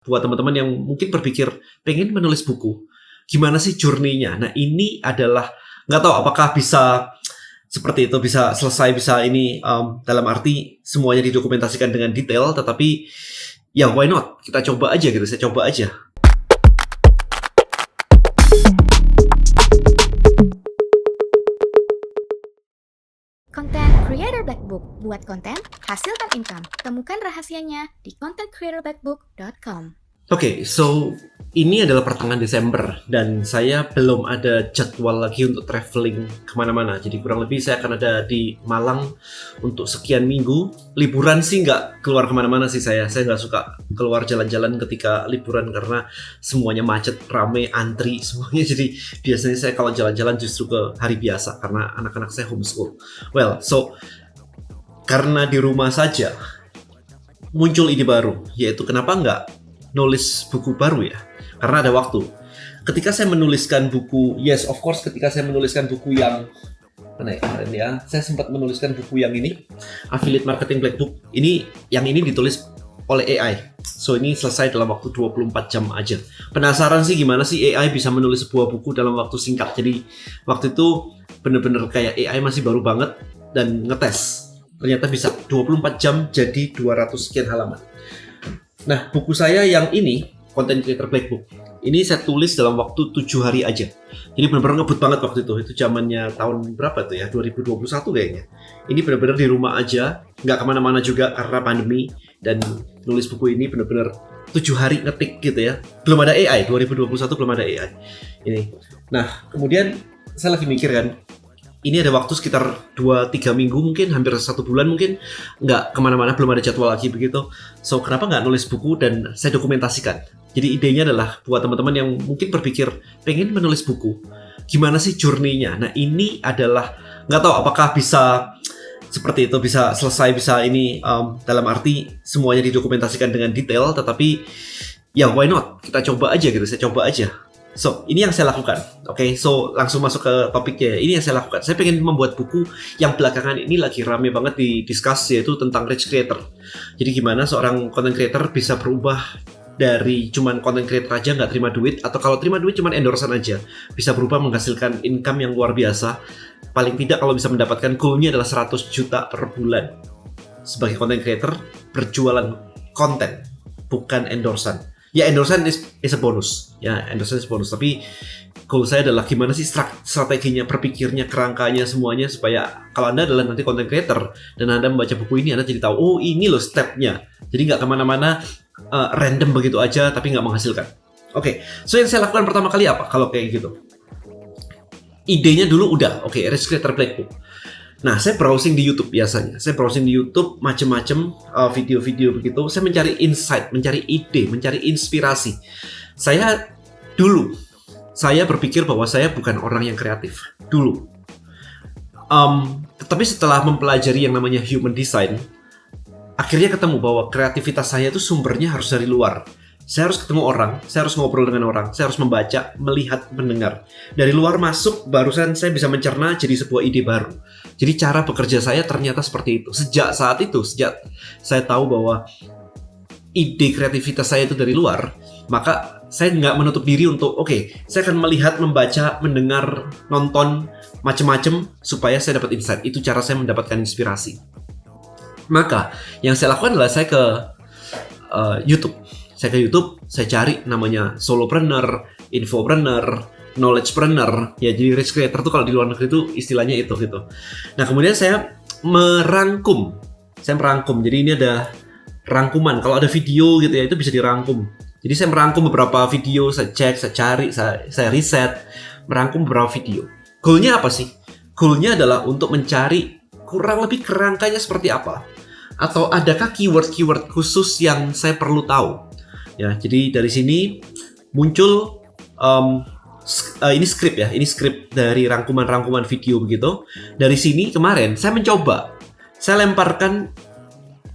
Buat teman-teman yang mungkin berpikir pengen menulis buku, gimana sih journey-nya? Nah, ini adalah nggak tahu apakah bisa seperti itu, bisa selesai, bisa ini dalam arti semuanya didokumentasikan dengan detail, tetapi ya why not? Kita coba aja gitu, saya coba aja. Content Creator Black Book. Buat konten, hasilkan income. Temukan rahasianya di contentcreatorblackbook.com. Oke, so ini adalah pertengahan Desember dan saya belum ada jadwal lagi untuk traveling kemana-mana. Jadi kurang lebih saya akan ada di Malang untuk sekian minggu. Liburan sih nggak keluar kemana-mana sih saya. Saya nggak suka keluar jalan-jalan ketika liburan karena semuanya macet, rame, antri semuanya. Jadi biasanya saya kalau jalan-jalan justru ke hari biasa karena anak-anak saya homeschool. Well, so karena di rumah saja muncul ide baru, yaitu kenapa nggak nulis buku baru ya, karena ada waktu. Ketika saya menuliskan buku, yes of course, ketika saya menuliskan buku yang mana ya kemarin ya, saya sempat menuliskan buku yang ini, Affiliate Marketing Black Book. Yang ini ditulis oleh AI. So ini selesai dalam waktu 24 jam aja. Penasaran sih gimana sih AI bisa menulis sebuah buku dalam waktu singkat. Jadi waktu itu bener-bener kayak AI masih baru banget dan ngetes. Ternyata bisa 24 jam jadi 200 sekian halaman. Nah, buku saya yang ini, Content Creator Black Book, ini saya tulis dalam waktu 7 hari aja. Jadi benar-benar ngebut banget waktu itu. Itu zamannya tahun berapa tuh ya? 2021 kayaknya. Ini benar-benar di rumah aja, nggak kemana-mana juga karena pandemi. Dan nulis buku ini benar-benar 7 hari ngetik gitu ya. Belum ada AI, 2021 belum ada AI. Ini. Nah, kemudian saya lagi mikir kan, ini ada waktu sekitar 2-3 minggu mungkin, hampir 1 bulan mungkin, nggak kemana-mana, belum ada jadwal lagi begitu. So, kenapa nggak nulis buku dan saya dokumentasikan? Jadi idenya adalah buat teman-teman yang mungkin berpikir pengen menulis buku, gimana sih journey-nya? Nah, ini adalah, nggak tahu apakah bisa seperti itu, bisa selesai, bisa ini dalam arti semuanya didokumentasikan dengan detail, tetapi ya why not? Kita coba aja gitu, saya coba aja. So, ini yang saya lakukan. Oke, so langsung masuk ke topiknya. Ini yang saya lakukan. Saya pengen membuat buku yang belakangan ini lagi rame banget di-discuss, yaitu tentang rich creator. Jadi gimana seorang content creator bisa berubah dari cuman content creator aja nggak terima duit, atau kalau terima duit cuman endorsean aja, bisa berubah menghasilkan income yang luar biasa. Paling tidak kalau bisa mendapatkan goalnya adalah 100 juta per bulan. Sebagai content creator, berjualan konten, bukan endorsean. Ya, endorsean is a bonus. Ya, endorsean is bonus. Tapi goal saya adalah gimana sih strateginya, berpikirnya, kerangkanya, semuanya supaya kalau Anda adalah nanti content creator dan Anda membaca buku ini, Anda jadi tahu, oh ini loh stepnya. Jadi nggak kemana-mana random begitu aja tapi nggak menghasilkan. Oke, so yang saya lakukan pertama kali apa kalau kayak gitu? Idenya dulu udah, oke, Rich Creator Black Book. Nah, saya browsing di YouTube biasanya. Saya browsing di YouTube macam-macam video-video begitu. Saya mencari insight, mencari ide, mencari inspirasi. Saya berpikir bahwa saya bukan orang yang kreatif dulu. Tapi setelah mempelajari yang namanya human design, akhirnya ketemu bahwa kreativitas saya itu sumbernya harus dari luar. Saya harus ketemu orang, saya harus ngobrol dengan orang, saya harus membaca, melihat, mendengar. Dari luar masuk, barusan saya bisa mencerna jadi sebuah ide baru. Jadi cara bekerja saya ternyata seperti itu. Sejak saat itu, sejak saya tahu bahwa ide kreativitas saya itu dari luar, maka saya nggak menutup diri untuk, saya akan melihat, membaca, mendengar, nonton, macam-macam supaya saya dapat insight. Itu cara saya mendapatkan inspirasi. Maka, yang saya lakukan adalah saya ke YouTube. Saya ke YouTube, saya cari namanya solopreneur, infopreneur, knowledgepreneur. Ya, jadi rich creator tuh kalau di luar negeri itu istilahnya itu gitu. Nah, kemudian saya merangkum. Jadi ini ada rangkuman. Kalau ada video gitu ya, itu bisa dirangkum. Jadi saya merangkum beberapa video, saya cek, saya cari, saya riset, merangkum beberapa video. Goalnya apa sih? Goalnya adalah untuk mencari kurang lebih kerangkanya seperti apa. Atau adakah keyword-keyword khusus yang saya perlu tahu? Ya, jadi dari sini muncul ini skrip ya, ini skrip dari rangkuman-rangkuman video begitu. Dari sini kemarin saya mencoba, saya lemparkan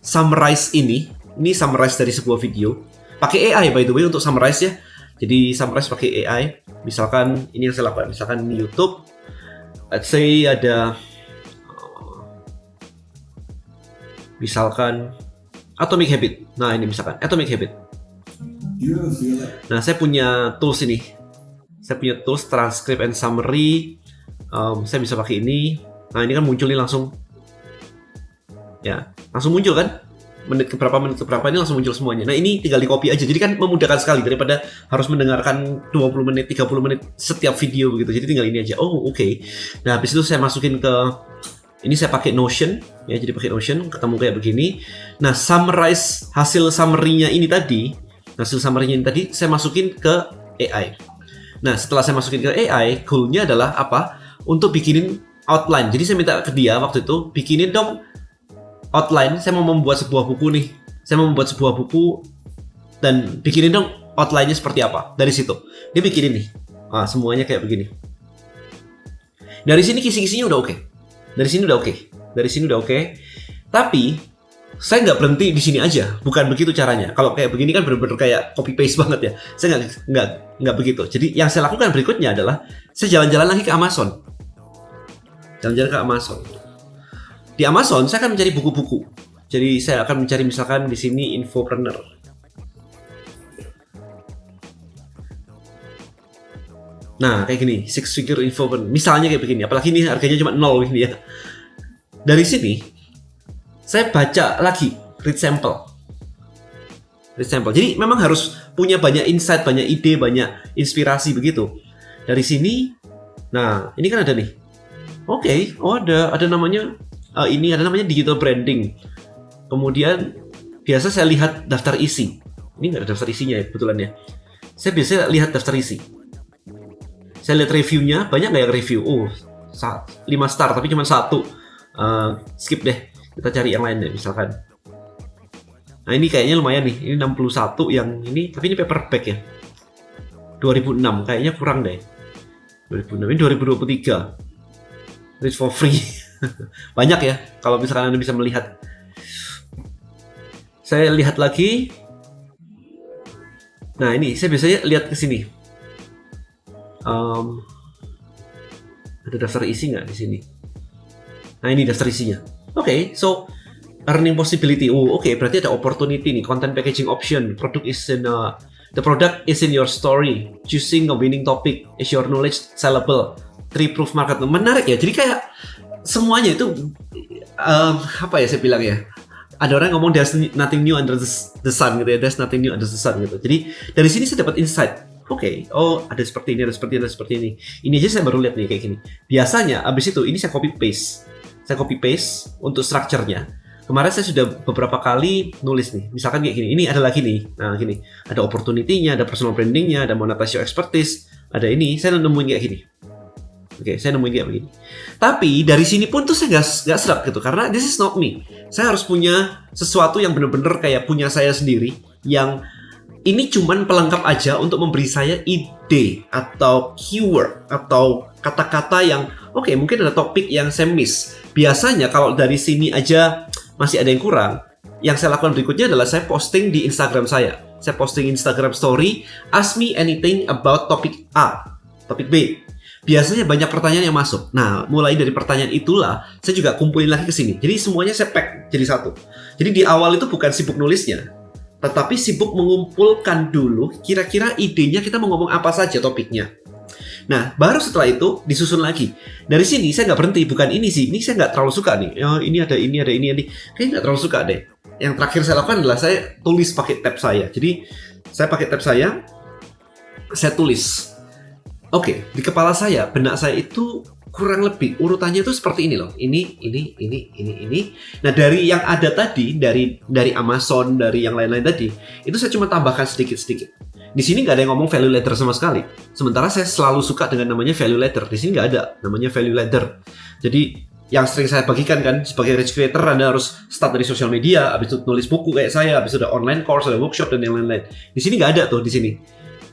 summarize ini summarize dari sebuah video. Pakai AI by the way untuk summarize ya. Jadi summarize pakai AI. Misalkan ini yang saya lakukan, misalkan di YouTube, let's say ada misalkan Atomic Habit. Nah, ini misalkan Atomic Habit. Nah, saya punya tools ini. Saya punya tools transcript and summary. Saya bisa pakai ini. Nah, ini kan muncul nih langsung. Ya, langsung muncul kan? Menit keberapa ini langsung muncul semuanya. Nah, ini tinggal di copy aja. Jadi kan memudahkan sekali daripada harus mendengarkan 20 menit, 30 menit setiap video begitu. Jadi tinggal ini aja. Oh, oke. Nah, habis itu saya masukin ke ini, saya pakai Notion ya. Jadi pakai Notion ketemu kayak begini. Nah, summarize hasil summary-nya ini tadi. Hasil summary-nya ini tadi saya masukin ke AI. Nah, setelah saya masukin ke AI, goal-nya adalah apa? Untuk bikinin outline. Jadi saya minta ke dia waktu itu, bikinin dong outline. Saya mau membuat sebuah buku nih. Saya mau membuat sebuah buku dan bikinin dong outline-nya seperti apa. Dari situ dia bikinin nih. Nah, semuanya kayak begini. Dari sini kisi-kisinya udah oke. Dari sini udah oke. Dari sini udah oke. Tapi saya nggak berhenti di sini aja. Bukan begitu caranya. Kalau kayak begini kan bener-bener kayak copy paste banget ya. Saya nggak begitu. Jadi yang saya lakukan berikutnya adalah saya jalan-jalan lagi ke Amazon. Jalan-jalan ke Amazon. Di Amazon saya akan mencari buku-buku. Jadi saya akan mencari misalkan di sini infopreneur. Nah, kayak gini, 6 figure infopreneur. Misalnya kayak begini. Apalagi ini harganya cuma 0 ini ya. Dari sini saya baca lagi, read sample. Jadi memang harus punya banyak insight, banyak ide, banyak inspirasi begitu. Dari sini, nah ini kan ada nih. Oke, ada namanya. Ini ada namanya digital branding. Kemudian biasa saya lihat daftar isi. Ini nggak ada daftar isinya ya kebetulan ya. Saya biasa lihat daftar isi. Saya lihat reviewnya, banyak nggak yang review? 5 star tapi cuma 1. Skip deh. Kita cari yang lain deh misalkan. Nah ini kayaknya lumayan nih. Ini 61 yang ini, tapi ini paperback ya. 2006 kayaknya kurang deh. 2006 ini 2023. Read for free. Banyak ya, kalau misalkan Anda bisa melihat. Saya lihat lagi. Nah ini, saya biasanya lihat ke sini. Ada daftar isi nggak di sini? Nah ini daftar isinya. Oke, so earning possibility. Oke, berarti ada opportunity nih. Content packaging option. The product is in your story. Choosing a winning topic. Is your knowledge sellable? 3 proof market. Menarik ya. Jadi kayak semuanya itu apa ya saya bilang ya, ada orang ngomong there's nothing new under the sun gitu ya, there's nothing new under the sun gitu. Jadi dari sini saya dapat insight. Oke, ada seperti ini, ada seperti ini. Ini aja saya baru lihat nih kayak gini. Biasanya abis itu ini saya copy paste untuk structure-nya. Kemarin saya sudah beberapa kali nulis nih, misalkan kayak gini. Ini ada lagi nih, nah gini, ada opportunity-nya, ada personal branding-nya, ada monetize your expertise, ada ini. Saya nemuin kayak gini. Oke, saya nemuin kayak begini. Tapi dari sini pun tuh saya nggak serak gitu, karena this is not me. Saya harus punya sesuatu yang bener-bener kayak punya saya sendiri, yang ini cuman pelengkap aja untuk memberi saya ide atau keyword atau kata-kata yang oke, mungkin ada topik yang saya miss. Biasanya kalau dari sini aja masih ada yang kurang, yang saya lakukan berikutnya adalah saya posting di Instagram saya. Saya posting Instagram story, ask me anything about topik A, topik B. Biasanya banyak pertanyaan yang masuk. Nah, mulai dari pertanyaan itulah saya juga kumpulin lagi ke sini. Jadi semuanya saya pack jadi satu. Jadi di awal itu bukan sibuk nulisnya, tetapi sibuk mengumpulkan dulu kira-kira idenya kita mau ngomong apa saja topiknya. Nah, baru setelah itu disusun lagi. Dari sini saya nggak berhenti, bukan ini sih. Ini saya nggak terlalu suka nih. Ini ada ini. Kayaknya nggak terlalu suka deh. Yang terakhir saya lakukan adalah saya tulis pakai tab saya. Jadi saya pakai tab saya tulis. Oke, di kepala saya, benak saya itu kurang lebih urutannya itu seperti ini loh. Ini. Nah, dari yang ada tadi, dari Amazon, dari yang lain-lain tadi, itu saya cuma tambahkan sedikit-sedikit. Di sini nggak ada yang ngomong value ladder sama sekali. Sementara saya selalu suka dengan namanya value ladder. Di sini nggak ada namanya value ladder. Jadi yang sering saya bagikan kan, sebagai rich creator Anda harus start dari sosial media, habis itu nulis buku kayak saya, habis itu ada online course, ada workshop dan yang lain-lain. Di sini nggak ada tuh di sini.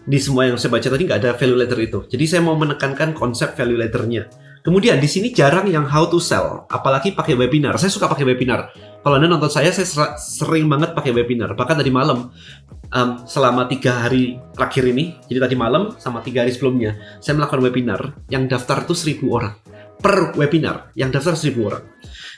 Di semua yang saya baca tadi nggak ada value ladder itu. Jadi saya mau menekankan konsep value ladder-nya. Kemudian di sini jarang yang how to sell, apalagi pakai webinar. Saya suka pakai webinar. Kalau Anda nonton saya sering banget pakai webinar. Bahkan tadi malam, selama 3 hari terakhir ini, jadi tadi malam sama 3 hari sebelumnya, saya melakukan webinar yang daftar itu 1.000 orang. Per webinar, yang daftar 1.000 orang.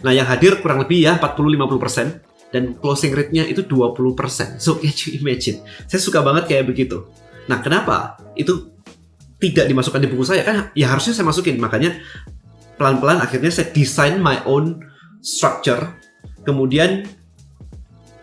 Nah, yang hadir kurang lebih ya 40-50%. dan closing rate-nya itu 20%. So can you imagine? Saya suka banget kayak begitu. Nah, kenapa itu tidak dimasukkan di buku saya? Kan ya harusnya saya masukin. Makanya pelan-pelan akhirnya saya design my own structure. Kemudian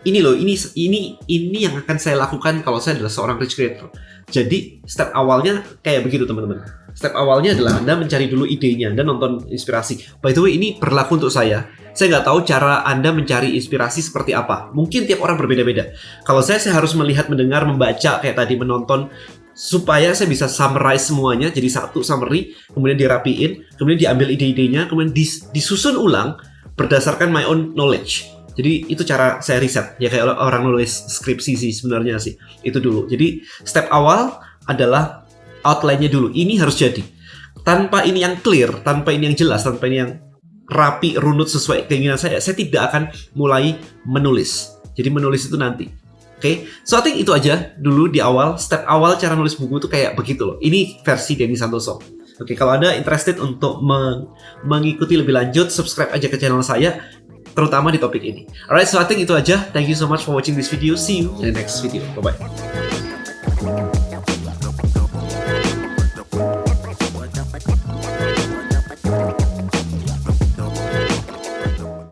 ini loh, ini yang akan saya lakukan kalau saya adalah seorang rich creator. Jadi step awalnya kayak begitu teman-teman. Step awalnya adalah Anda mencari dulu idenya dan nonton inspirasi. By the way, ini berlaku untuk saya. Saya nggak tahu cara Anda mencari inspirasi seperti apa. Mungkin tiap orang berbeda-beda. Kalau saya harus melihat, mendengar, membaca kayak tadi, menonton, supaya saya bisa summarize semuanya jadi satu summary, kemudian dirapiin, kemudian diambil ide-idenya, kemudian disusun ulang berdasarkan my own knowledge. Jadi itu cara saya riset, ya kayak orang nulis skripsi sih sebenarnya sih. Itu dulu. Jadi step awal adalah outline-nya dulu. Ini harus jadi. Tanpa ini yang clear, tanpa ini yang jelas, tanpa ini yang rapi, runut sesuai keinginan saya tidak akan mulai menulis. Jadi menulis itu nanti. Oke, so I think itu aja dulu di awal. Step awal cara nulis buku itu kayak begitu loh. Ini versi Denny Santoso. Oke, kalau Anda interested untuk mengikuti lebih lanjut, subscribe aja ke channel saya, terutama di topik ini. Alright, so I think itu aja. Thank you so much for watching this video. See you in the next video. Bye-bye.